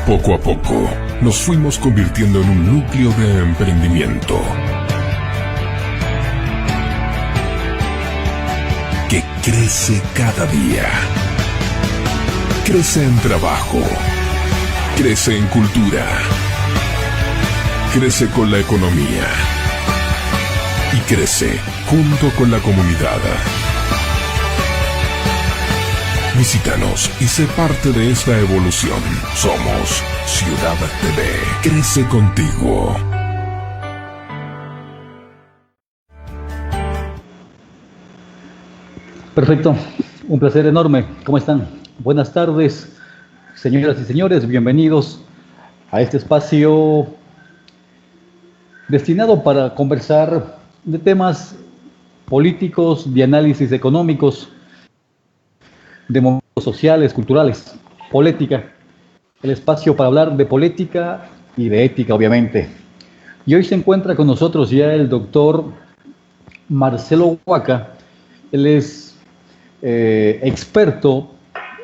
Poco a poco, nos fuimos convirtiendo en un núcleo de emprendimiento que crece cada día. Crece en trabajo, crece en cultura, crece con la economía y crece junto con la comunidad. Visítanos y sé parte de esta evolución. Somos Ciudad TV. Crece contigo. Perfecto, un placer enorme. ¿Cómo están? Buenas tardes, señoras y señores. Bienvenidos a este espacio destinado para conversar de temas políticos, de análisis económicos, de momentos sociales, culturales, política, el espacio para hablar de política y de ética, obviamente. Y hoy se encuentra con nosotros ya el doctor Marcelo Huaca. Él es experto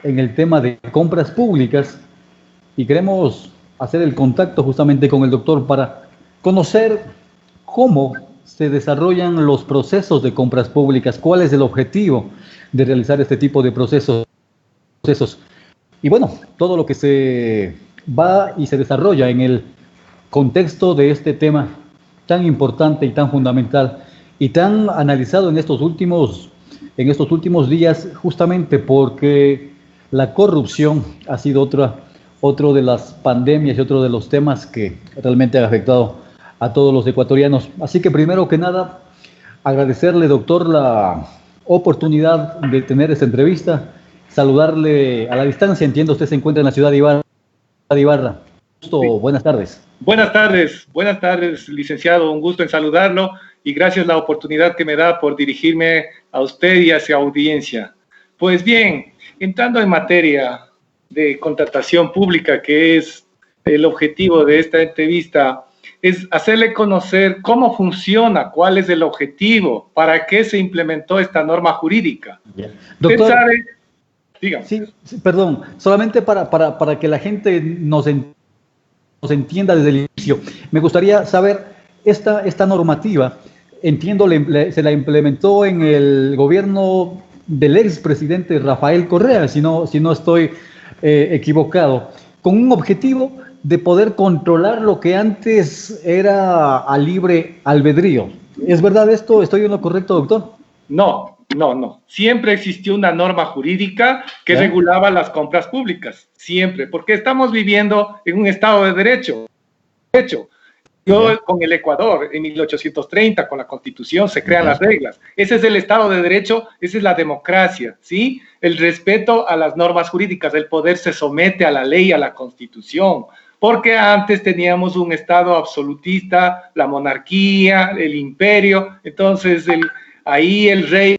en el tema de compras públicas y queremos hacer el contacto justamente con el doctor para conocer cómo se desarrollan los procesos de compras públicas, cuál es el objetivo de realizar este tipo de procesos. Y bueno, todo lo que se va y se desarrolla en el contexto de este tema tan importante y tan fundamental y tan analizado en estos últimos días, justamente porque la corrupción ha sido otro de las pandemias y otro de los temas que realmente ha afectado a todos los ecuatorianos. Así que primero que nada, agradecerle, doctor, la oportunidad de tener esta entrevista, saludarle a la distancia. Entiendo usted se encuentra en la ciudad de Ibarra. Gusto, sí. Buenas tardes, licenciado, un gusto en saludarlo y gracias la oportunidad que me da por dirigirme a usted y a su audiencia. Pues bien, entrando en materia de contratación pública, que es el objetivo de esta entrevista, es hacerle conocer cómo funciona, cuál es el objetivo, para qué se implementó esta norma jurídica. Doctor, ¿usted sabe? Dígame. Sí, perdón, solamente para que la gente nos entienda desde el inicio, me gustaría saber, esta normativa, entiendo, se la implementó en el gobierno del expresidente Rafael Correa, si no estoy equivocado, con un objetivo de poder controlar lo que antes era a libre albedrío. ¿Es verdad esto? ¿Estoy en lo correcto, doctor? No. Siempre existió una norma jurídica que regulaba las compras públicas. Siempre. Porque estamos viviendo en un Estado de Derecho. Con el Ecuador, en 1830, con la Constitución, se crean las reglas. Ese es el Estado de Derecho, esa es la democracia, ¿sí? El respeto a las normas jurídicas, el poder se somete a la ley, a la Constitución. Porque antes teníamos un Estado absolutista, la monarquía, el imperio, entonces ahí el rey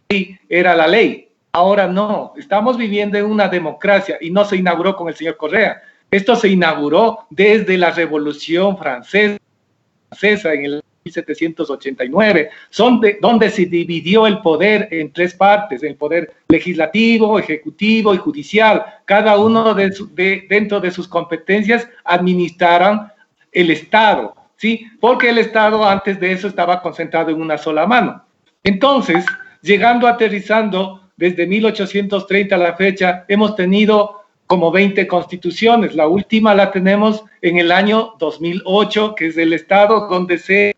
era la ley. Ahora no, estamos viviendo en una democracia y no se inauguró con el señor Correa. Esto se inauguró desde la Revolución Francesa en el 1789, donde se dividió el poder en tres partes, el poder legislativo, ejecutivo y judicial. Cada uno dentro de sus competencias administraran el Estado, ¿sí? Porque el Estado antes de eso estaba concentrado en una sola mano. Entonces, aterrizando desde 1830 a la fecha, hemos tenido como 20 constituciones. La última la tenemos en el año 2008, que es el estado donde se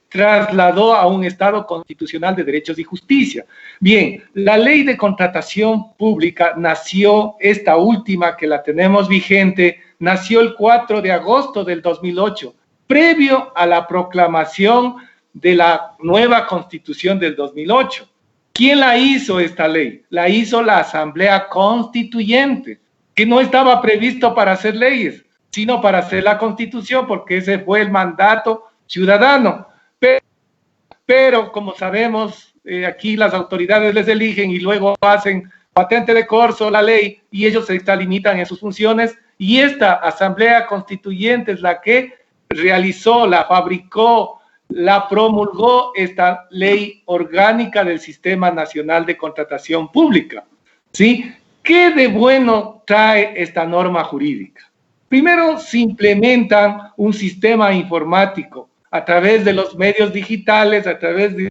trasladó a un estado constitucional de derechos y justicia. Bien, la ley de contratación pública nació, esta última que la tenemos vigente, nació el 4 de agosto del 2008, previo a la proclamación de la nueva Constitución del 2008. ¿Quién la hizo esta ley? La hizo la Asamblea Constituyente, que no estaba previsto para hacer leyes, sino para hacer la Constitución, porque ese fue el mandato ciudadano. Pero como sabemos, aquí las autoridades les eligen y luego hacen patente de corso la ley y ellos se extralimitan en sus funciones, y esta Asamblea Constituyente es la que realizó, la fabricó, la promulgó esta ley orgánica del Sistema Nacional de Contratación Pública, ¿sí? ¿Qué de bueno trae esta norma jurídica? Primero, se implementan un sistema informático a través de los medios digitales, a través de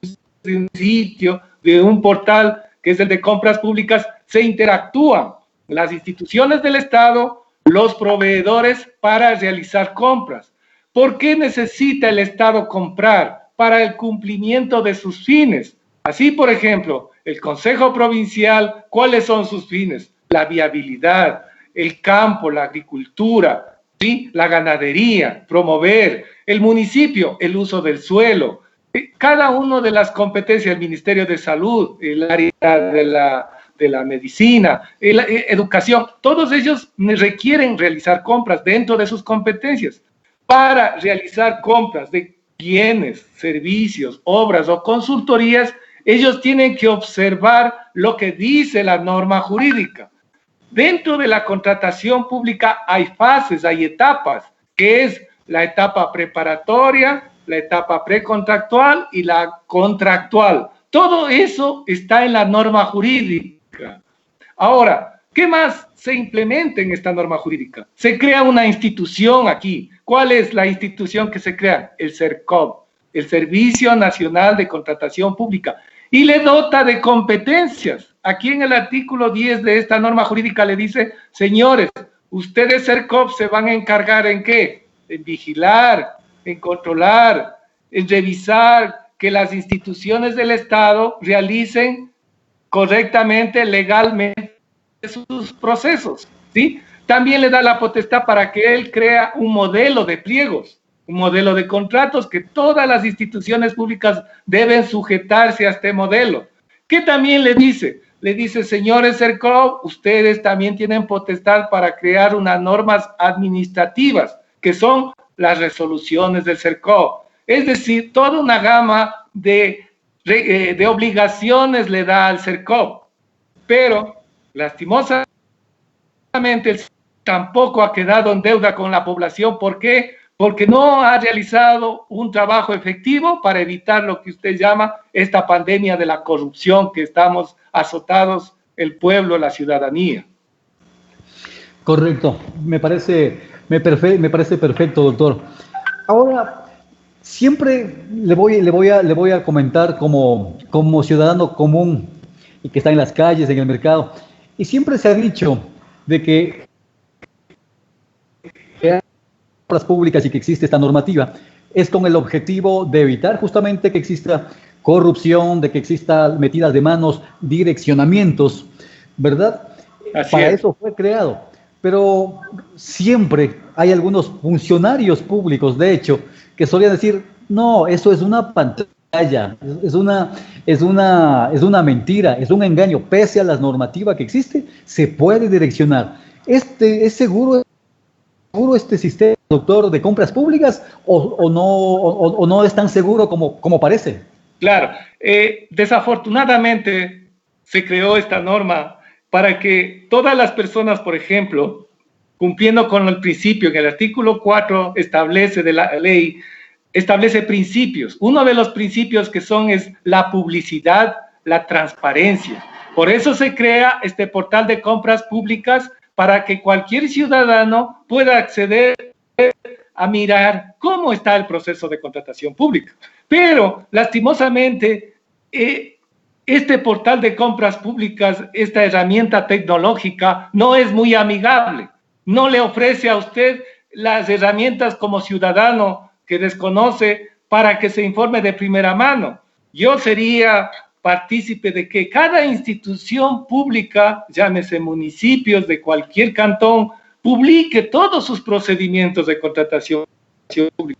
un sitio, de un portal que es el de compras públicas, se interactúan las instituciones del Estado, los proveedores para realizar compras. ¿Por qué necesita el Estado comprar? Para el cumplimiento de sus fines. Así, por ejemplo, el Consejo Provincial, ¿cuáles son sus fines? La viabilidad, el campo, la agricultura, ¿sí? La ganadería, promover. El municipio, el uso del suelo. Cada una de las competencias, el Ministerio de Salud, el área de la medicina, la educación, todos ellos requieren realizar compras dentro de sus competencias. Para realizar compras de bienes, servicios, obras o consultorías, ellos tienen que observar lo que dice la norma jurídica. Dentro de la contratación pública hay fases, hay etapas, que es la etapa preparatoria, la etapa precontractual y la contractual. Todo eso está en la norma jurídica. Ahora, ¿qué más se implementa en esta norma jurídica? Se crea una institución aquí. ¿Cuál es la institución que se crea? El SERCOP, el Servicio Nacional de Contratación Pública, y le dota de competencias. Aquí en el artículo 10 de esta norma jurídica le dice, señores, ustedes SERCOP se van a encargar ¿en qué? En vigilar, en controlar, en revisar que las instituciones del Estado realicen correctamente, legalmente sus procesos, ¿sí? También le da la potestad para que él crea un modelo de pliegos, un modelo de contratos que todas las instituciones públicas deben sujetarse a este modelo. ¿Qué también le dice? Le dice, señores SERCOP, ustedes también tienen potestad para crear unas normas administrativas, que son las resoluciones del SERCOP. Es decir, toda una gama de obligaciones le da al SERCOP. Pero, lastimosamente, tampoco ha quedado en deuda con la población. ¿Por qué? Porque no ha realizado un trabajo efectivo para evitar lo que usted llama esta pandemia de la corrupción que estamos azotados el pueblo, la ciudadanía. Correcto, me parece perfecto, doctor. Ahora, siempre le voy a comentar como ciudadano común y que está en las calles, en el mercado, y siempre se ha dicho de que obras públicas y que existe esta normativa es con el objetivo de evitar justamente que exista corrupción, de que exista metidas de manos, direccionamientos, ¿verdad? Para eso fue creado. Pero siempre hay algunos funcionarios públicos, de hecho, que solían decir, no, eso es una pantalla, es una mentira, es un engaño. Pese a la normativa que existe, se puede direccionar. ¿Es seguro este sistema, doctor, de compras públicas o no es tan seguro como parece? Claro, desafortunadamente se creó esta norma para que todas las personas, por ejemplo, cumpliendo con el principio, en el artículo 4 establece de la ley, establece principios. Uno de los principios que es la publicidad, la transparencia. Por eso se crea este portal de compras públicas para que cualquier ciudadano pueda acceder a mirar cómo está el proceso de contratación pública. Pero, lastimosamente, este portal de compras públicas, esta herramienta tecnológica, no es muy amigable. No le ofrece a usted las herramientas como ciudadano que desconoce para que se informe de primera mano. Yo sería partícipe de que cada institución pública, llámese municipios de cualquier cantón, publique todos sus procedimientos de contratación pública.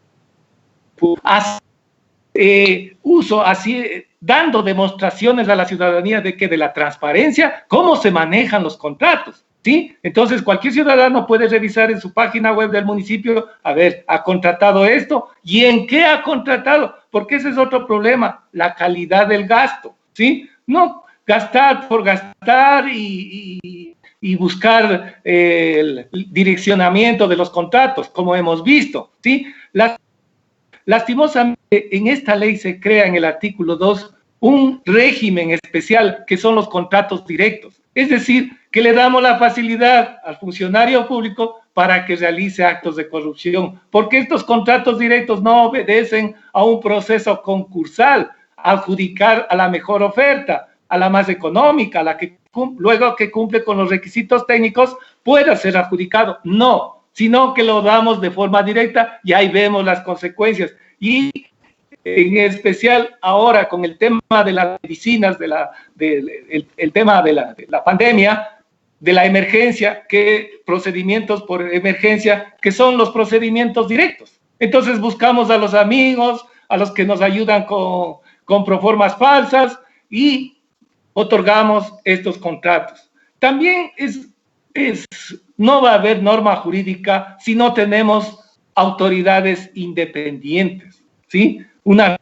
Dando demostraciones a la ciudadanía de la transparencia, cómo se manejan los contratos, ¿sí? Entonces, cualquier ciudadano puede revisar en su página web del municipio, a ver, ¿ha contratado esto? ¿Y en qué ha contratado? Porque ese es otro problema, la calidad del gasto, ¿sí? No gastar por gastar y buscar el direccionamiento de los contratos, como hemos visto, ¿sí? Lastimosamente, en esta ley se crea en el artículo 2 un régimen especial que son los contratos directos. Es decir, que le damos la facilidad al funcionario público para que realice actos de corrupción, porque estos contratos directos no obedecen a un proceso concursal, adjudicar a la mejor oferta, a la más económica, a la que luego que cumple con los requisitos técnicos pueda ser adjudicado. No, sino que lo damos de forma directa y ahí vemos las consecuencias. Y en especial ahora con el tema de las medicinas, el tema de la pandemia, de la emergencia, que procedimientos por emergencia, que son los procedimientos directos. Entonces buscamos a los amigos, a los que nos ayudan con proformas falsas y otorgamos estos contratos. También no va a haber norma jurídica si no tenemos autoridades independientes, ¿sí? Una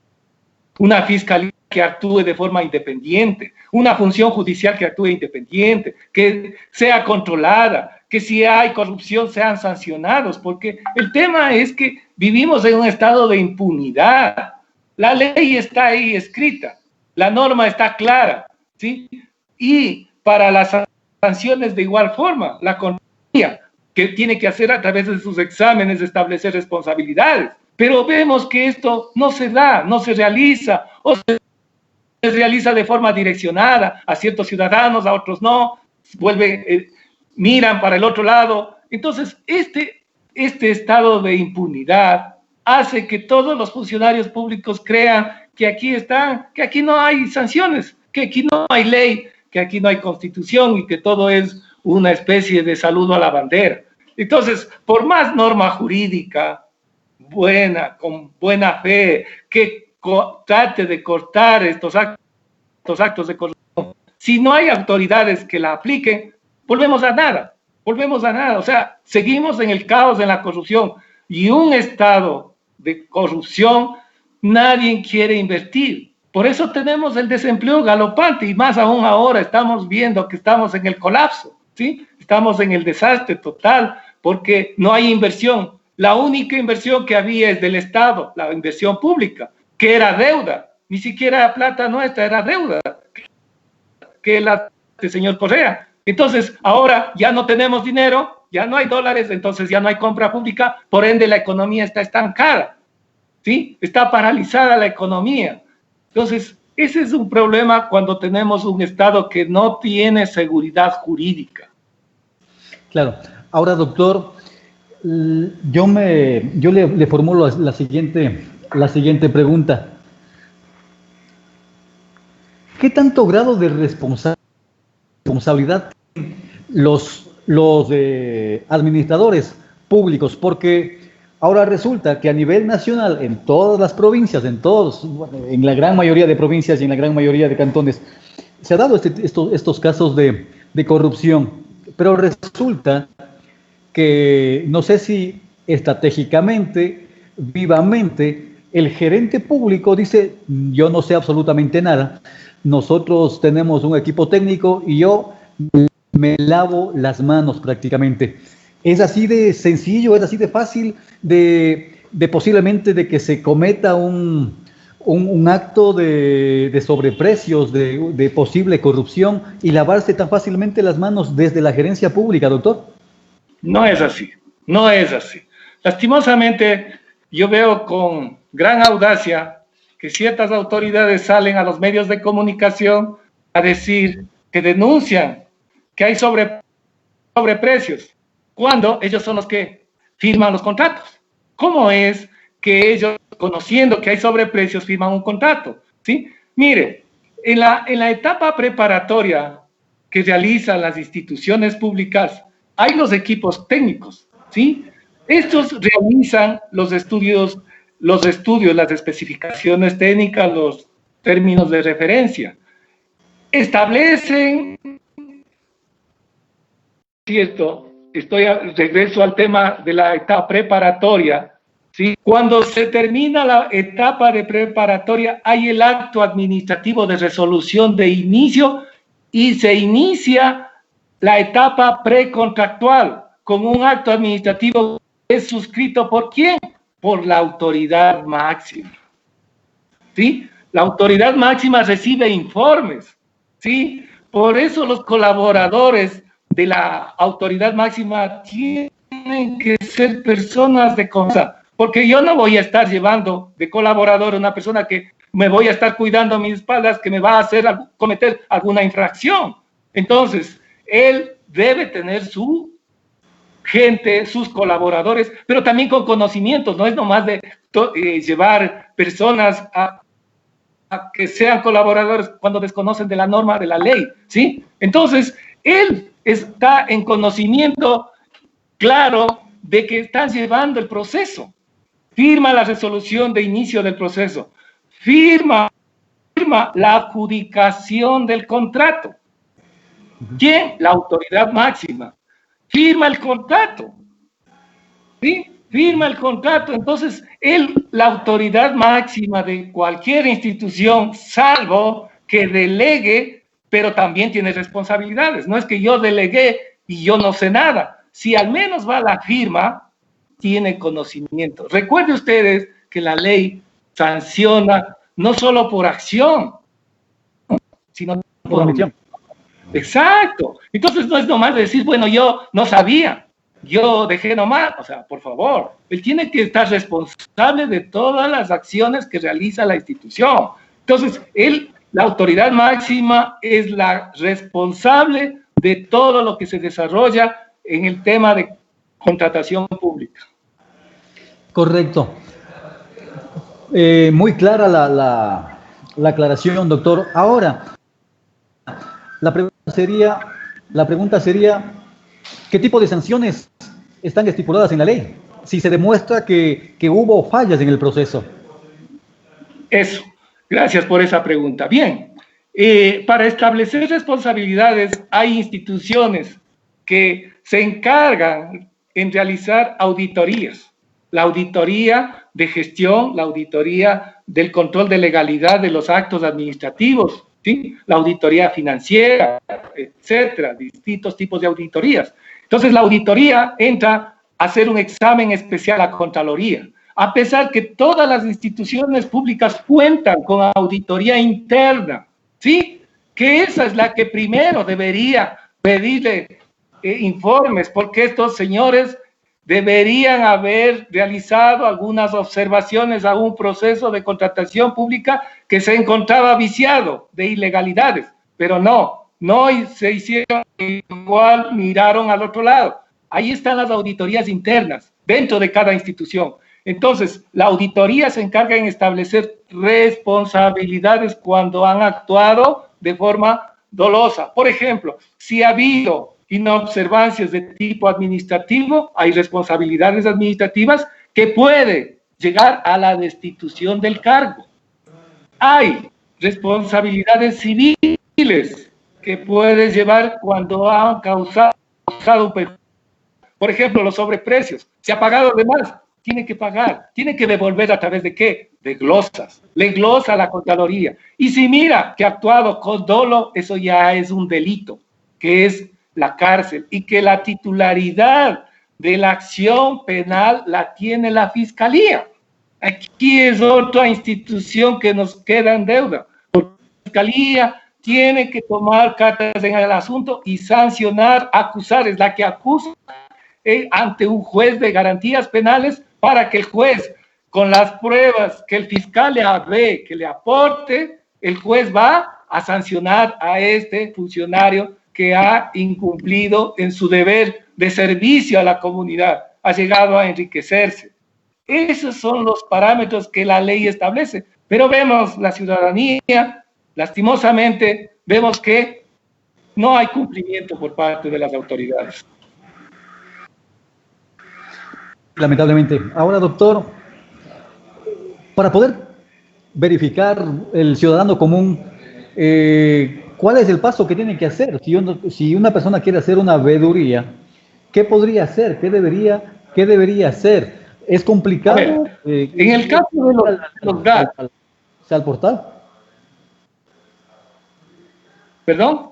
fiscalía que actúe de forma independiente, una función judicial que actúe independiente, que sea controlada, que si hay corrupción sean sancionados, porque el tema es que vivimos en un estado de impunidad. La ley está ahí escrita, la norma está clara, ¿sí? Y para las sanciones de igual forma, la Contraloría, que tiene que hacer a través de sus exámenes, establecer responsabilidades. Pero vemos que esto no se da, no se realiza, o se realiza de forma direccionada a ciertos ciudadanos, a otros no, miran para el otro lado. Entonces, este estado de impunidad hace que todos los funcionarios públicos crean que aquí no hay sanciones, que aquí no hay ley, que aquí no hay constitución y que todo es una especie de saludo a la bandera. Entonces, por más norma jurídica buena, con buena fe, que trate de cortar estos actos de corrupción, si no hay autoridades que la apliquen, volvemos a nada, o sea, seguimos en el caos, en la corrupción, y un estado de corrupción nadie quiere invertir. Por eso tenemos el desempleo galopante, y más aún ahora estamos viendo que estamos en el colapso, ¿sí? Estamos en el desastre total, porque no hay inversión. La única inversión que había es del Estado, la inversión pública, que era deuda, ni siquiera plata nuestra, era deuda, que la del señor Correa. Entonces, ahora ya no tenemos dinero, ya no hay dólares, entonces ya no hay compra pública, por ende la economía está estancada, ¿sí? Está paralizada la economía. Entonces, ese es un problema cuando tenemos un Estado que no tiene seguridad jurídica. Claro. Ahora, doctor, yo le formulo la siguiente pregunta. ¿Qué tanto grado de responsabilidad tienen los administradores públicos? Porque ahora resulta que a nivel nacional, en todas las provincias, en la gran mayoría de provincias y en la gran mayoría de cantones, se ha dado estos casos de corrupción, pero resulta que no sé si estratégicamente, vivamente, el gerente público dice: yo no sé absolutamente nada, nosotros tenemos un equipo técnico y yo me lavo las manos prácticamente. Es así de sencillo, es así de fácil de posiblemente de que se cometa un acto de sobreprecios, de posible corrupción, y lavarse tan fácilmente las manos desde la gerencia pública, doctor. No es así, no es así. Lastimosamente, yo veo con gran audacia que ciertas autoridades salen a los medios de comunicación a decir que denuncian que hay sobreprecios, cuando ellos son los que firman los contratos. ¿Cómo es que ellos, conociendo que hay sobreprecios, firman un contrato? ¿Sí? Mire, en la etapa preparatoria que realizan las instituciones públicas, hay los equipos técnicos, ¿sí? Estos realizan los estudios, las especificaciones técnicas, los términos de referencia. Establecen, cierto, regreso al tema de la etapa preparatoria, ¿sí? Cuando se termina la etapa de preparatoria, hay el acto administrativo de resolución de inicio y se inicia la etapa precontractual con un acto administrativo que es suscrito ¿por quién? Por la autoridad máxima, ¿sí? La autoridad máxima recibe informes, ¿sí? Por eso los colaboradores de la autoridad máxima tienen tienen que ser personas de confianza, porque yo no voy a estar llevando de colaborador a una persona que me voy a estar cuidando a mis espaldas, que me va a hacer cometer alguna infracción. Entonces, él debe tener su gente, sus colaboradores, pero también con conocimientos, no es nomás de llevar personas a que sean colaboradores cuando desconocen de la norma de la ley, ¿sí? Entonces, él está en conocimiento claro de que está llevando el proceso, firma la resolución de inicio del proceso, firma la adjudicación del contrato. ¿Quién? La autoridad máxima. Firma el contrato, ¿sí? Firma el contrato. Entonces, él, la autoridad máxima de cualquier institución, salvo que delegue, pero también tiene responsabilidades. No es que yo delegué y yo no sé nada. Si al menos va la firma, tiene conocimiento. Recuerden ustedes que la ley sanciona no solo por acción, sino por omisión. Exacto. Entonces no es nomás decir, bueno, yo no sabía, yo dejé nomás. O sea, por favor, él tiene que estar responsable de todas las acciones que realiza la institución. Entonces, él, la autoridad máxima, es la responsable de todo lo que se desarrolla en el tema de contratación pública. Correcto. Muy clara la aclaración, doctor. Ahora, la pregunta sería, ¿qué tipo de sanciones están estipuladas en la ley? Si se demuestra que hubo fallas en el proceso. Eso, gracias por esa pregunta. Bien, para establecer responsabilidades hay instituciones que se encargan en realizar auditorías. La auditoría de gestión, la auditoría del control de legalidad de los actos administrativos, ¿sí? La auditoría financiera, etcétera, distintos tipos de auditorías. Entonces, la auditoría entra a hacer un examen especial a Contraloría. A pesar que todas las instituciones públicas cuentan con auditoría interna, ¿sí? Que esa es la que primero debería pedirle informes, porque estos señores deberían haber realizado algunas observaciones a un proceso de contratación pública que se encontraba viciado de ilegalidades, pero no se hicieron igual, miraron al otro lado. Ahí están las auditorías internas dentro de cada institución. Entonces, la auditoría se encarga en establecer responsabilidades cuando han actuado de forma dolosa. Por ejemplo, si ha habido inobservancias de tipo administrativo, hay responsabilidades administrativas que puede llegar a la destitución del cargo. Hay responsabilidades civiles que puedes llevar cuando han causado un perjuicio. Por ejemplo, los sobreprecios. Se ha pagado de más, tiene que pagar, tiene que devolver a través de ¿qué? De glosas. Le glosa a la Contraloría. Y si mira que ha actuado con dolo, eso ya es un delito, que es la cárcel, y que la titularidad de la acción penal la tiene la Fiscalía. Aquí es otra institución que nos queda en deuda. La Fiscalía tiene que tomar cartas en el asunto y sancionar, acusar, es la que acusa ante un juez de garantías penales para que el juez, con las pruebas que el fiscal ve, que le aporte, el juez va a sancionar a este funcionario que ha incumplido en su deber de servicio a la comunidad, ha llegado a enriquecerse. Esos son los parámetros que la ley establece. Pero vemos la ciudadanía, lastimosamente, vemos que no hay cumplimiento por parte de las autoridades. Lamentablemente. Ahora, doctor, para poder verificar el ciudadano común, ¿cuál es el paso que tiene que hacer? Si una persona quiere hacer una veeduría, ¿qué podría hacer? ¿Qué debería hacer? ¿Es complicado? En el caso de los GAT. ¿Al portal? ¿Perdón?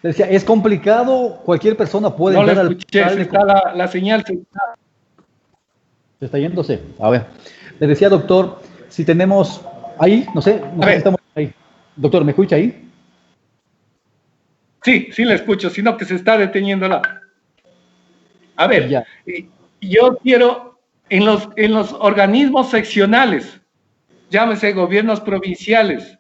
Decía, ¿es complicado? ¿Cualquier persona puede entrar al portal? Está la señal. Se está yéndose. A ver. Le decía, doctor, si tenemos ahí, no sé si estamos ahí. Doctor, ¿me escucha ahí? Sí, sí le escucho, sino que se está deteniendo la. A ver, Ya. yo quiero, en los organismos seccionales, llámese gobiernos provinciales,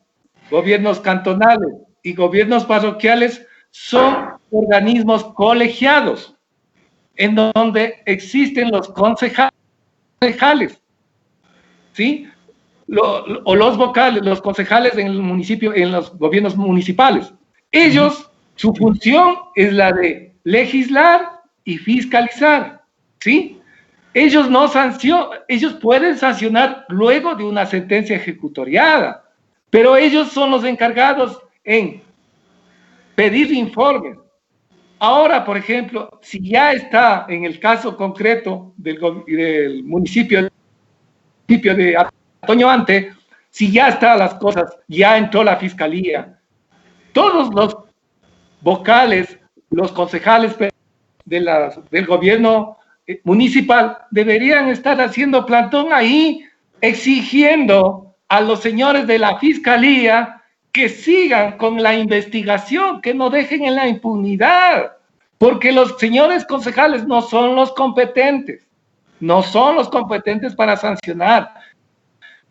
gobiernos cantonales y gobiernos parroquiales, son organismos colegiados, en donde existen los concejales, ¿sí? O los vocales, los concejales en el municipio, en los gobiernos municipales. Ellos, su función es la de legislar y fiscalizar, ¿sí? Ellos no sancionan, ellos pueden sancionar luego de una sentencia ejecutoriada, pero ellos son los encargados en pedir informes. Ahora, por ejemplo, si ya está en el caso concreto del municipio de Antonio Ante, si ya están las cosas, ya entró la fiscalía, todos los vocales, los concejales del gobierno municipal deberían estar haciendo plantón ahí, exigiendo a los señores de la fiscalía que sigan con la investigación, que no dejen en la impunidad, porque los señores concejales no son los competentes, no son los competentes para sancionar.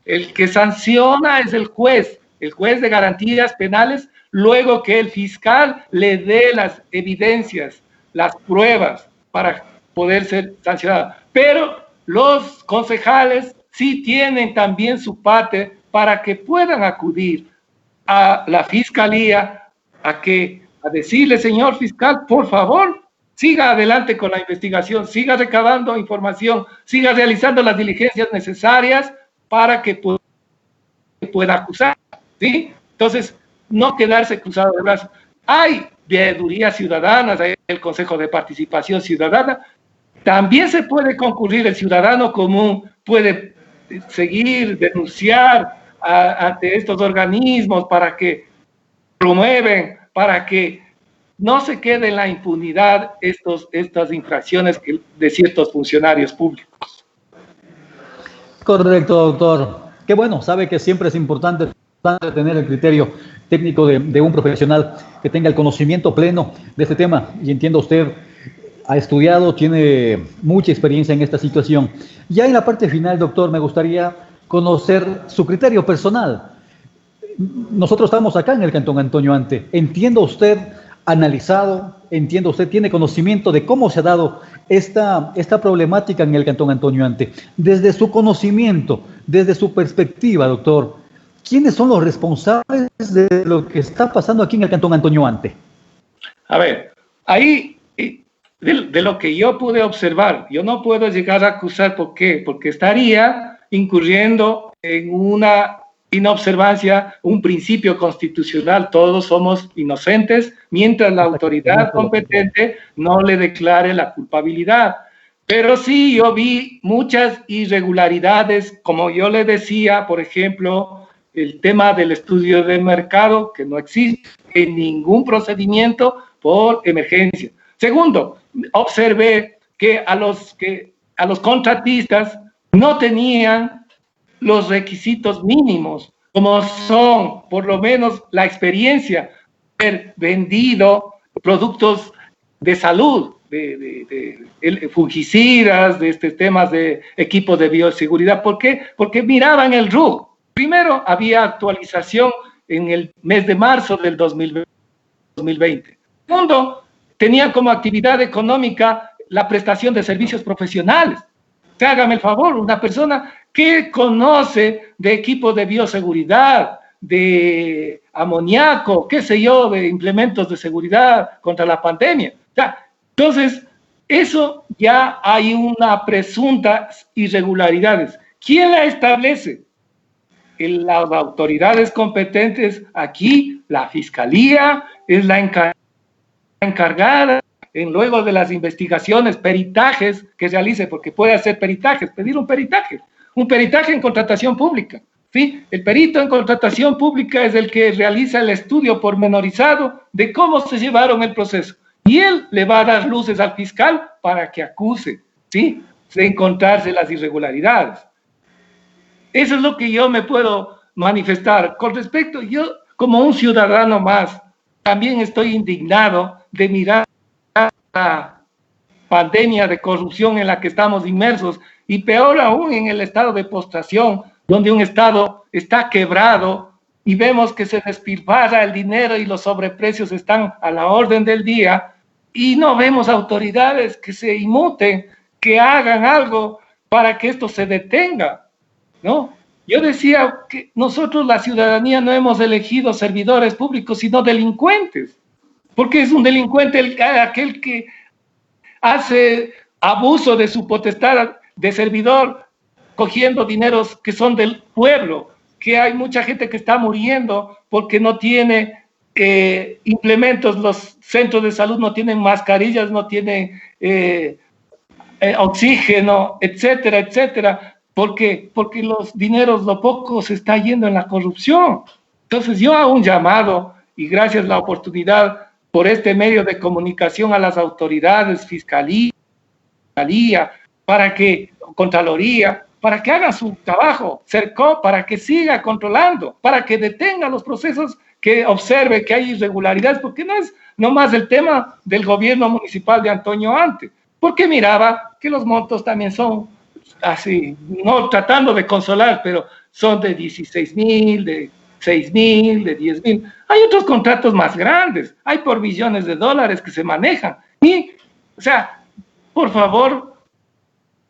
El que sanciona es el juez de garantías penales, luego que el fiscal le dé las evidencias, las pruebas para poder ser sancionado. Pero los concejales sí tienen también su parte para que puedan acudir a la fiscalía a decirle, señor fiscal, por favor, siga adelante con la investigación, siga recabando información, siga realizando las diligencias necesarias para que pueda acusar, ¿sí? Entonces, no quedarse cruzado de brazos. Hay veedurías ciudadanas, hay el Consejo de Participación Ciudadana, también se puede concurrir, el ciudadano común puede seguir, denunciar ante estos organismos para que promueven, para que no se quede en la impunidad estas infracciones de ciertos funcionarios públicos. Correcto, doctor. Qué bueno, sabe que siempre es importante tener el criterio técnico de un profesional que tenga el conocimiento pleno de este tema. Y entiendo, usted ha estudiado, tiene mucha experiencia en esta situación. Ya en la parte final, doctor, me gustaría conocer su criterio personal. Nosotros estamos acá en el Cantón Antonio Ante. Entiendo usted analizado, entiendo usted tiene conocimiento de cómo se ha dado esta problemática en el Cantón Antonio Ante. Desde su conocimiento, desde su perspectiva, doctor, ¿quiénes son los responsables de lo que está pasando aquí en el Cantón Antonio Ante? A ver, ahí, de lo que yo pude observar, yo no puedo llegar a acusar. ¿Por qué? Porque estaría incurriendo en una inobservancia, un principio constitucional. Todos somos inocentes mientras la autoridad competente no le declare la culpabilidad. Pero sí, yo vi muchas irregularidades, como yo le decía, por ejemplo, el tema del estudio de mercado, que no existe en ningún procedimiento por emergencia. Segundo, observé que a los contratistas no tenían los requisitos mínimos, como son, por lo menos, la experiencia de haber vendido productos de salud, de fungicidas, de temas de equipos de bioseguridad. ¿Por qué? Porque miraban el RUC. Primero, había actualización en el mes de marzo del 2020. Segundo, tenían como actividad económica la prestación de servicios profesionales. Hágame el favor, una persona que conoce de equipos de bioseguridad, de amoníaco, qué sé yo, de implementos de seguridad contra la pandemia. Entonces, eso ya hay una presunta irregularidades. ¿Quién la establece? Las autoridades competentes aquí, la Fiscalía es la encargada luego de las investigaciones, peritajes que realice, porque puede hacer peritajes, pedir un peritaje en contratación pública, ¿sí? El perito en contratación pública es el que realiza el estudio pormenorizado de cómo se llevaron el proceso, y él le va a dar luces al fiscal para que acuse, ¿sí?, de encontrarse las irregularidades. Eso es lo que yo me puedo manifestar. Con respecto, yo como un ciudadano más, también estoy indignado de mirar pandemia de corrupción en la que estamos inmersos, y peor aún en el estado de postración, donde un estado está quebrado y vemos que se despilfarra el dinero y los sobreprecios están a la orden del día, y no vemos autoridades que se inmuten, que hagan algo para que esto se detenga, ¿no? Yo decía que nosotros, la ciudadanía, no hemos elegido servidores públicos, sino delincuentes, porque es un delincuente aquel que hace abuso de su potestad de servidor, cogiendo dineros que son del pueblo, que hay mucha gente que está muriendo porque no tiene implementos, los centros de salud no tienen mascarillas, no tienen oxígeno, etcétera, etcétera. ¿Por qué? Porque los dineros, lo poco, se está yendo en la corrupción. Entonces yo hago un llamado, y gracias a la oportunidad por este medio de comunicación, a las autoridades, Fiscalía, Contraloría, para que hagan su trabajo, CERCO, para que siga controlando, para que detenga los procesos, que observe que hay irregularidades, porque no es nomás el tema del gobierno municipal de Antonio Ante, porque miraba que los montos también son así, no tratando de consolar, pero son de 16,000, de 6,000, de 10,000. Hay otros contratos más grandes, hay por millones de dólares que se manejan. Y, o sea, por favor,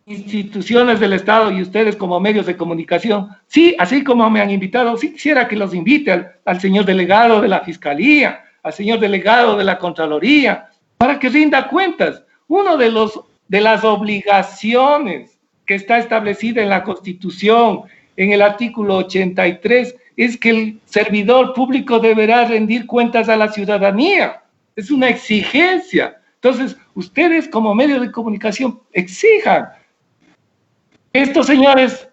instituciones del Estado y ustedes como medios de comunicación, sí, así como me han invitado, sí quisiera que los invite al señor delegado de la Fiscalía, al señor delegado de la Contraloría, para que rinda cuentas. Uno de las obligaciones que está establecida en la Constitución, en el artículo 83, es que el servidor público deberá rendir cuentas a la ciudadanía. Es una exigencia. Entonces, ustedes como medios de comunicación exijan. Estos señores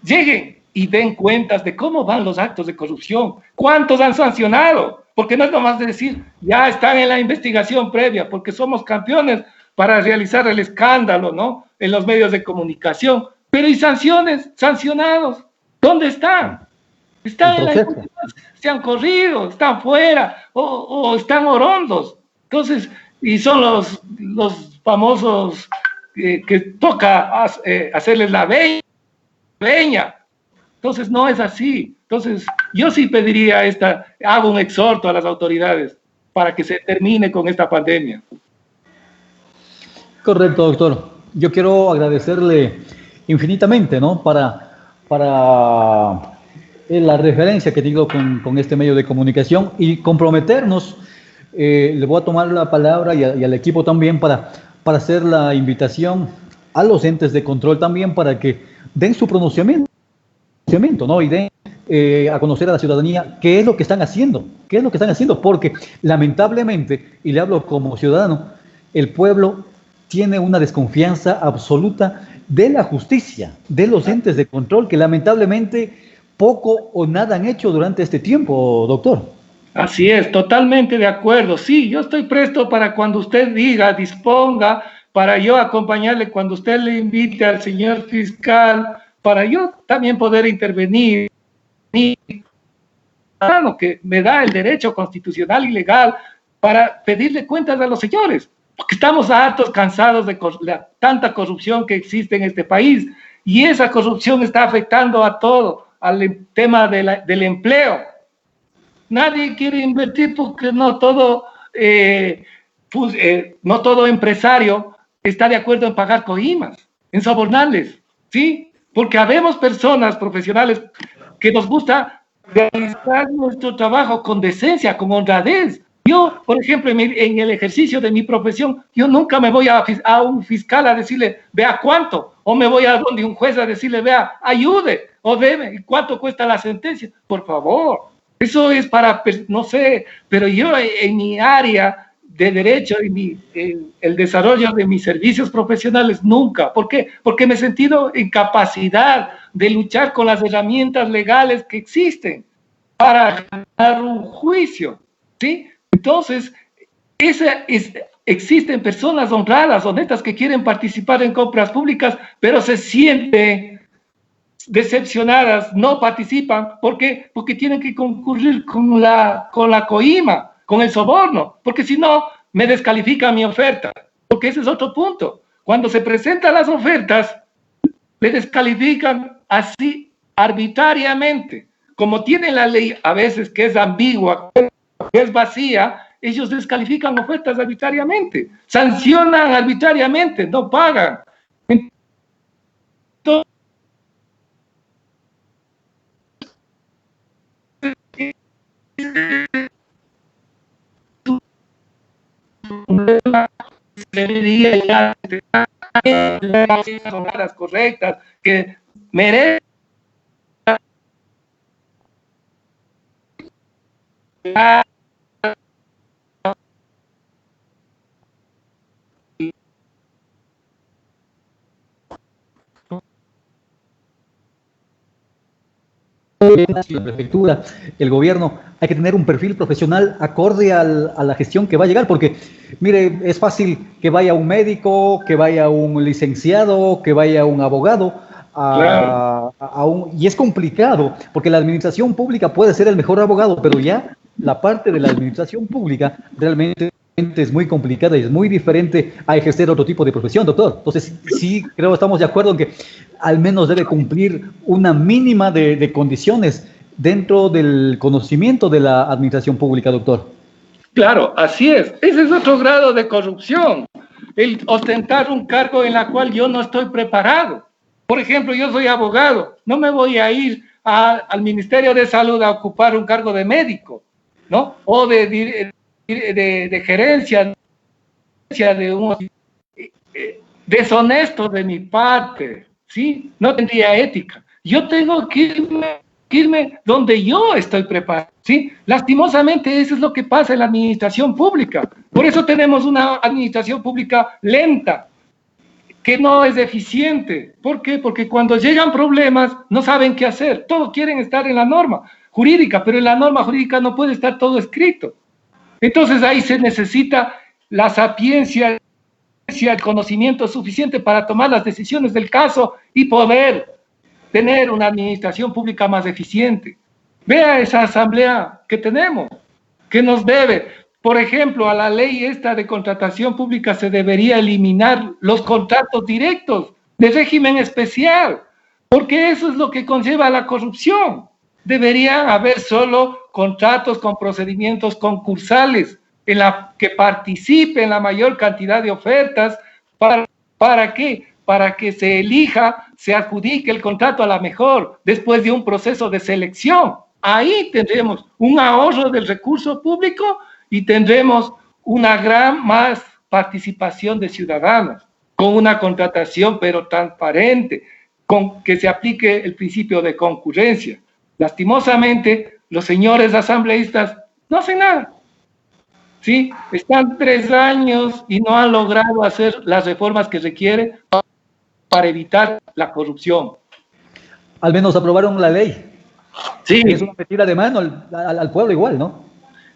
lleguen y den cuentas de cómo van los actos de corrupción, cuántos han sancionado, porque no es nomás de decir, ya están en la investigación previa, porque somos campeones para realizar el escándalo, ¿no?, en los medios de comunicación. Pero ¿y sanciones? ¿Sancionados? ¿Dónde están? Están en la institución, se han corrido, están fuera, o están orondos. Entonces, y son los famosos que toca hacerles la veña. Entonces, no es así. Entonces, yo sí pediría hago un exhorto a las autoridades para que se termine con esta pandemia. Correcto, doctor. Yo quiero agradecerle infinitamente, ¿no?, para la referencia que digo con este medio de comunicación, y comprometernos. Le voy a tomar la palabra y al equipo también para hacer la invitación a los entes de control también para que den su pronunciamiento, ¿no?, y den a conocer a la ciudadanía qué es lo que están haciendo, porque lamentablemente, y le hablo como ciudadano, el pueblo tiene una desconfianza absoluta de la justicia, de los entes de control, que lamentablemente poco o nada han hecho durante este tiempo, doctor. Así es, totalmente de acuerdo. Sí, yo estoy presto para cuando usted diga, disponga, para yo acompañarle cuando usted le invite al señor fiscal, para yo también poder intervenir, que me da el derecho constitucional y legal para pedirle cuentas a los señores, porque estamos hartos, cansados de tanta corrupción que existe en este país, y esa corrupción está afectando a todo, al tema del empleo. Nadie quiere invertir porque no todo empresario está de acuerdo en pagar coimas, en sobornarles, ¿sí? Porque habemos personas profesionales que nos gusta realizar nuestro trabajo con decencia, con honradez. Yo, por ejemplo, en el ejercicio de mi profesión, yo nunca me voy a un fiscal a decirle, vea cuánto, o me voy a donde un juez a decirle, vea, ayude, o debe, ¿cuánto cuesta la sentencia? Por favor, eso es para, no sé, pero yo en mi área de derecho, el desarrollo de mis servicios profesionales, nunca. ¿Por qué? Porque me he sentido en capacidad de luchar con las herramientas legales que existen para ganar un juicio, ¿sí? Entonces, existen personas honradas, honestas, que quieren participar en compras públicas, pero se sienten decepcionadas, no participan. ¿Por qué? Porque tienen que concurrir con la coima, con el soborno, porque si no, me descalifican mi oferta. porque ese es otro punto. Cuando se presentan las ofertas, le descalifican así arbitrariamente. Como tiene la ley a veces que es ambigua, que es vacía, ellos descalifican ofertas arbitrariamente, sancionan arbitrariamente, no pagan. Entonces, debería ya son las correctas, que merecen la prefectura, el gobierno, hay que tener un perfil profesional acorde a la gestión que va a llegar, porque, mire, es fácil que vaya un médico, que vaya un licenciado, que vaya un abogado, claro. Y es complicado, porque la administración pública puede ser el mejor abogado, pero ya la parte de la administración pública realmente es muy complicada y es muy diferente a ejercer otro tipo de profesión, doctor. Entonces, sí, creo que estamos de acuerdo en que al menos debe cumplir una mínima de condiciones dentro del conocimiento de la administración pública, doctor. Claro, así es. Ese es otro grado de corrupción, el ostentar un cargo en el cual yo no estoy preparado. Por ejemplo, yo soy abogado, no me voy a ir al Ministerio de Salud a ocupar un cargo de médico, ¿no? O de gerencia de un deshonesto de mi parte, ¿sí? No tendría ética. Yo tengo que irme donde yo estoy preparado, ¿sí? Lastimosamente eso es lo que pasa en la administración pública. Por eso tenemos una administración pública lenta, que no es eficiente. ¿Por qué? Porque cuando llegan problemas no saben qué hacer. Todos quieren estar en la norma jurídica, pero en la norma jurídica no puede estar todo escrito. Entonces ahí se necesita la sapiencia, el conocimiento suficiente para tomar las decisiones del caso y poder tener una administración pública más eficiente. Vea esa asamblea que tenemos, que nos debe. Por ejemplo, a la ley esta de contratación pública se debería eliminar los contratos directos de régimen especial, porque eso es lo que conlleva la corrupción. Deberían haber solo contratos con procedimientos concursales en la que participen la mayor cantidad de ofertas. ¿Para qué? Para que se elija, se adjudique el contrato a la mejor después de un proceso de selección. Ahí tendremos un ahorro del recurso público y tendremos una gran más participación de ciudadanos, con una contratación pero transparente, con que se aplique el principio de concurrencia. Lastimosamente, los señores asambleístas no hacen nada, ¿sí? Están 3 años y no han logrado hacer las reformas que requiere para evitar la corrupción. Al menos aprobaron la ley. Sí. Es una metida de mano al pueblo igual, ¿no?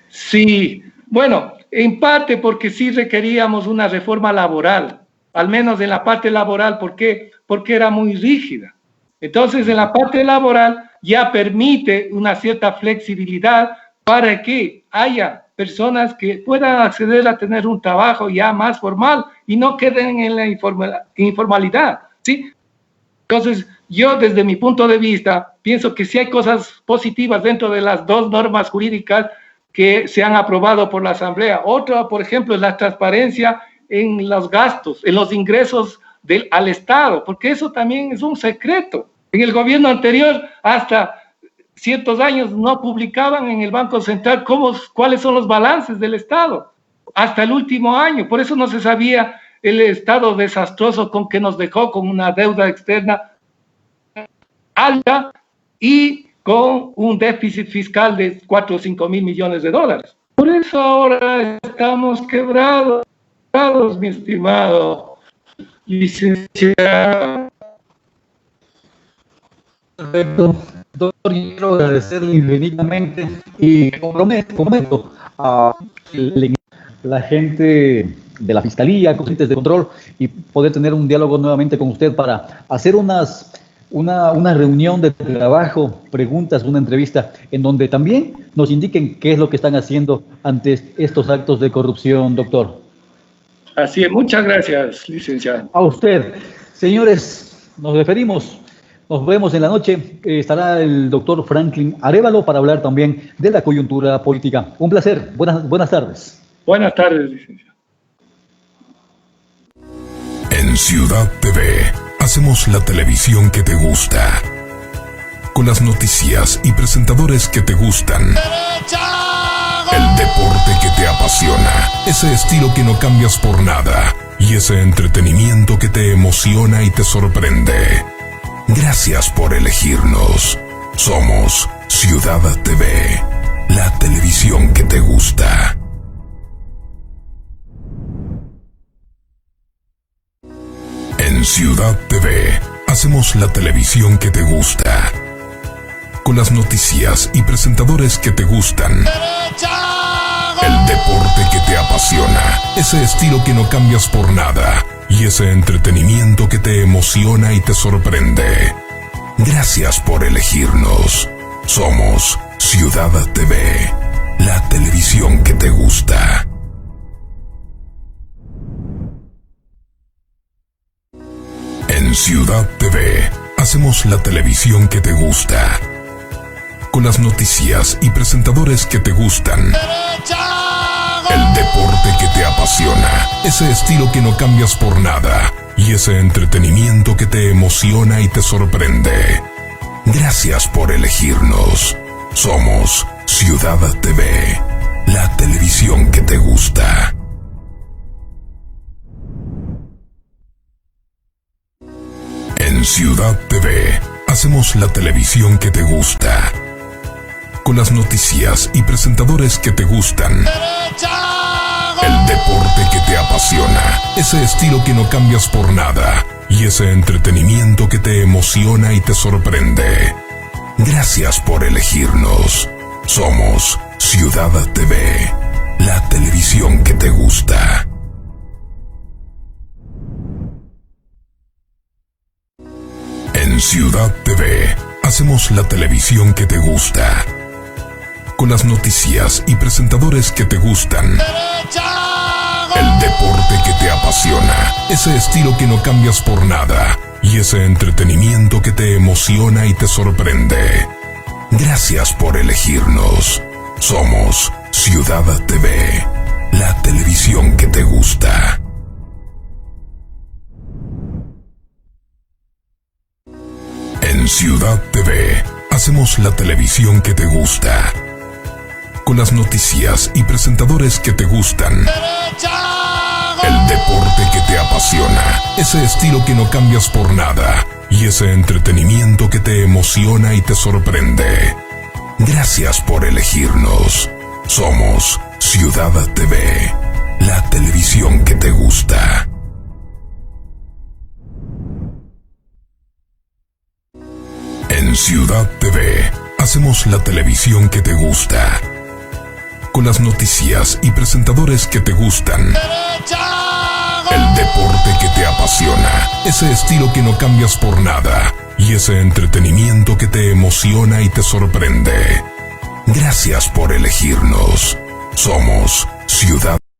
Sí, bueno, en parte porque sí requeríamos una reforma laboral, al menos en la parte laboral. ¿Por qué? Porque era muy rígida. Entonces, en la parte laboral ya permite una cierta flexibilidad para que haya personas que puedan acceder a tener un trabajo ya más formal y no queden en la informalidad, ¿sí? Entonces, yo desde mi punto de vista pienso que sí hay cosas positivas dentro de las 2 normas jurídicas que se han aprobado por la Asamblea. Otra, por ejemplo, es la transparencia en los gastos, en los ingresos al Estado, porque eso también es un secreto. En el gobierno anterior, hasta ciertos años, no publicaban en el Banco Central cuáles son los balances del Estado, hasta el último año. Por eso no se sabía el estado desastroso con que nos dejó, con una deuda externa alta y con un déficit fiscal de 4 o 5 mil millones de dólares. Por eso ahora estamos quebrados, mi estimado licenciado. Perfecto. Doctor, quiero agradecerle infinitamente y comprometo a la gente de la Fiscalía, con agentes de control, y poder tener un diálogo nuevamente con usted para hacer una reunión de trabajo, preguntas, una entrevista, en donde también nos indiquen qué es lo que están haciendo ante estos actos de corrupción, doctor. Así es, muchas gracias, licenciado. A usted. Señores, nos referimos. Nos vemos en la noche. Estará el doctor Franklin Arévalo para hablar también de la coyuntura política. Un placer. Buenas tardes. Buenas tardes, licenciado. En Ciudad TV hacemos la televisión que te gusta, con las noticias y presentadores que te gustan. El deporte que te apasiona, ese estilo que no cambias por nada y ese entretenimiento que te emociona y te sorprende. Gracias por elegirnos. Somos Ciudad TV, la televisión que te gusta. En Ciudad TV hacemos la televisión que te gusta, con las noticias y presentadores que te gustan. El deporte que te apasiona, ese estilo que no cambias por nada y ese entretenimiento que te emociona y te sorprende. Gracias por elegirnos. Somos Ciudad TV, la televisión que te gusta. En Ciudad TV hacemos la televisión que te gusta, con las noticias y presentadores que te gustan. El deporte que te apasiona, ese estilo que no cambias por nada y ese entretenimiento que te emociona y te sorprende. Gracias por elegirnos. Somos Ciudad TV, la televisión que te gusta. En Ciudad TV hacemos la televisión que te gusta, con las noticias y presentadores que te gustan. El deporte que te apasiona, ese estilo que no cambias por nada y ese entretenimiento que te emociona y te sorprende. Gracias por elegirnos. Somos Ciudad TV, la televisión que te gusta. En Ciudad TV hacemos la televisión que te gusta, con las noticias y presentadores que te gustan. El deporte que te apasiona, ese estilo que no cambias por nada y ese entretenimiento que te emociona y te sorprende. Gracias por elegirnos. Somos Ciudad TV, la televisión que te gusta. En Ciudad TV hacemos la televisión que te gusta, con las noticias y presentadores que te gustan. El deporte que te apasiona, ese estilo que no cambias por nada y ese entretenimiento que te emociona y te sorprende. Gracias por elegirnos. Somos Ciudad TV, la televisión que te gusta. En Ciudad TV hacemos la televisión que te gusta, con las noticias y presentadores que te gustan. El deporte que te apasiona, ese estilo que no cambias por nada y ese entretenimiento que te emociona y te sorprende. Gracias por elegirnos. Somos Ciudad